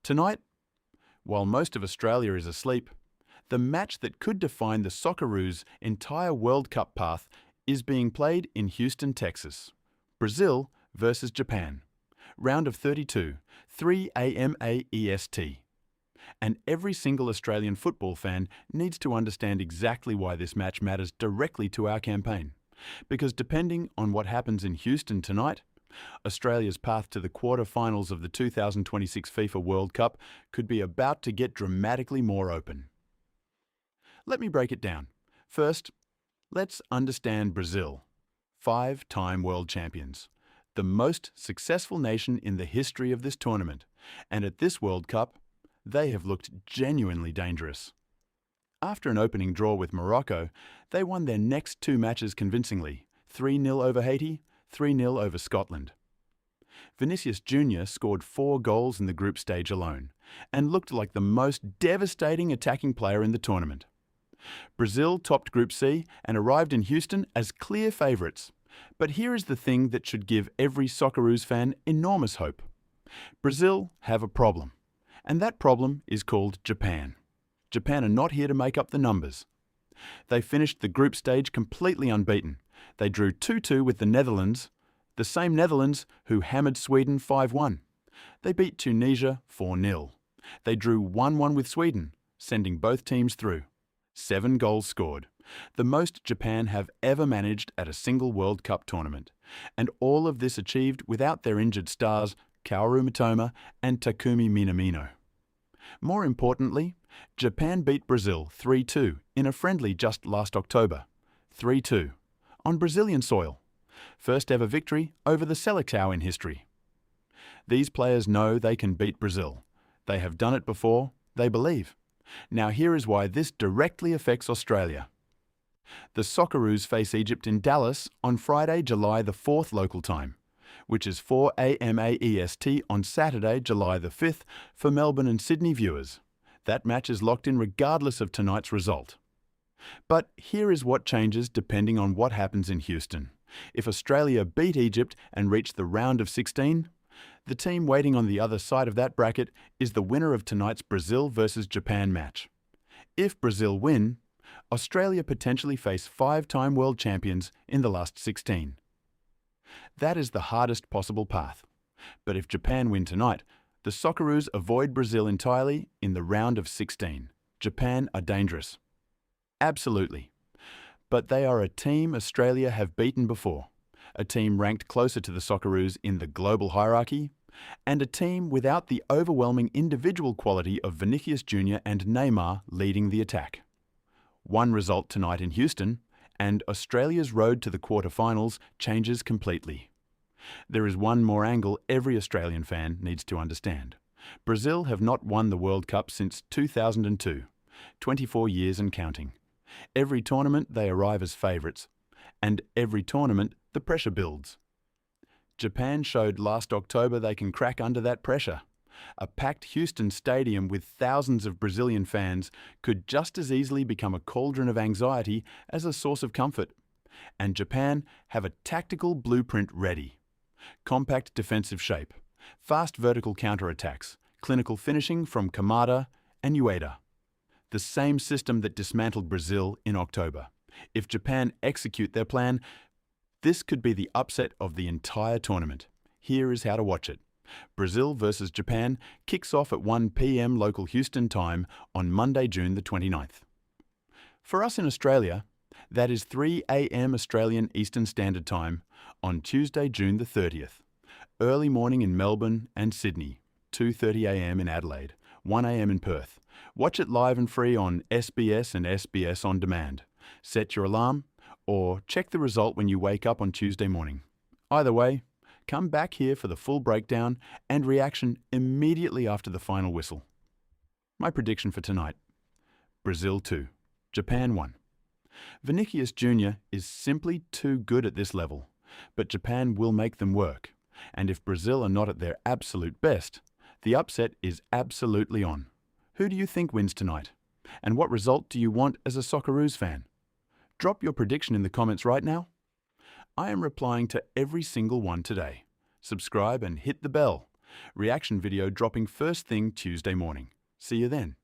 Tonight, while most of Australia is asleep, the match that could define the Socceroos' entire World Cup path is being played in Houston, Texas. Brazil versus Japan. Round of 32, 3 a.m. AEST. And every single Australian football fan needs to understand exactly why this match matters directly to our campaign. Because depending on what happens in Houston tonight, Australia's path to the quarter-finals of the 2026 FIFA World Cup could be about to get dramatically more open. Let me break it down. First, let's understand Brazil, 5-time world champions, the most successful nation in the history of this tournament, and at this World Cup, they have looked genuinely dangerous. After an opening draw with Morocco, they won their next two matches convincingly, 3-0 over Haiti, 3-0 over Scotland. Vinicius Junior scored 4 goals in the group stage alone, and looked like the most devastating attacking player in the tournament. Brazil topped Group C and arrived in Houston as clear favourites. But here is the thing that should give every Socceroos fan enormous hope. Brazil have a problem, and that problem is called Japan. Japan are not here to make up the numbers. They finished the group stage completely unbeaten. They drew 2-2 with the Netherlands, the same Netherlands who hammered Sweden 5-1. They beat Tunisia 4-0. They drew 1-1 with Sweden, sending both teams through. 7 goals scored, the most Japan have ever managed at a single World Cup tournament, and all of this achieved without their injured stars Kaoru Mitoma and Takumi Minamino. More importantly, Japan beat Brazil 3-2 in a friendly just last October. 3-2 on Brazilian soil. First ever victory over the Seleção in history. These players know they can beat Brazil. They have done it before, they believe. Now here is why this directly affects Australia. The Socceroos face Egypt in Dallas on Friday, July the 4th local time, which is 4 a.m. AEST on Saturday, July the 5th for Melbourne and Sydney viewers. That match is locked in regardless of tonight's result. But here is what changes depending on what happens in Houston. If Australia beat Egypt and reach the round of 16, the team waiting on the other side of that bracket is the winner of tonight's Brazil versus Japan match. If Brazil win, Australia potentially face 5-time world champions in the last 16. That is the hardest possible path. But if Japan win tonight, the Socceroos avoid Brazil entirely in the round of 16. Japan are dangerous. Absolutely. But they are a team Australia have beaten before. A team ranked closer to the Socceroos in the global hierarchy, and a team without the overwhelming individual quality of Vinicius Junior and Neymar leading the attack. One result tonight in Houston, and Australia's road to the quarter-finals changes completely. There is one more angle every Australian fan needs to understand. Brazil have not won the World Cup since 2002, 24 years and counting. Every tournament they arrive as favourites, and every tournament the pressure builds. Japan showed last October they can crack under that pressure. A packed Houston stadium with thousands of Brazilian fans could just as easily become a cauldron of anxiety as a source of comfort. And Japan have a tactical blueprint ready. Compact defensive shape, fast vertical counterattacks, clinical finishing from Kamada and Ueda. The same system that dismantled Brazil in October. If Japan execute their plan, this could be the upset of the entire tournament. Here is how to watch it. Brazil versus Japan kicks off at 1 p.m. local Houston time on Monday, June the 29th. For us in Australia, that is 3 a.m. Australian Eastern Standard Time on Tuesday, June the 30th. Early morning in Melbourne and Sydney, 2:30 a.m. in Adelaide, 1 a.m. in Perth. Watch it live and free on SBS and SBS On Demand. Set your alarm or check the result when you wake up on Tuesday morning. Either way, come back here for the full breakdown and reaction immediately after the final whistle. My prediction for tonight: Brazil 2, Japan 1. Vinicius Junior is simply too good at this level, but Japan will make them work. And if Brazil are not at their absolute best, the upset is absolutely on. Who do you think wins tonight? And what result do you want as a Socceroos fan? Drop your prediction in the comments right now. I am replying to every single one today. Subscribe and hit the bell. Reaction video dropping first thing Tuesday morning. See you then.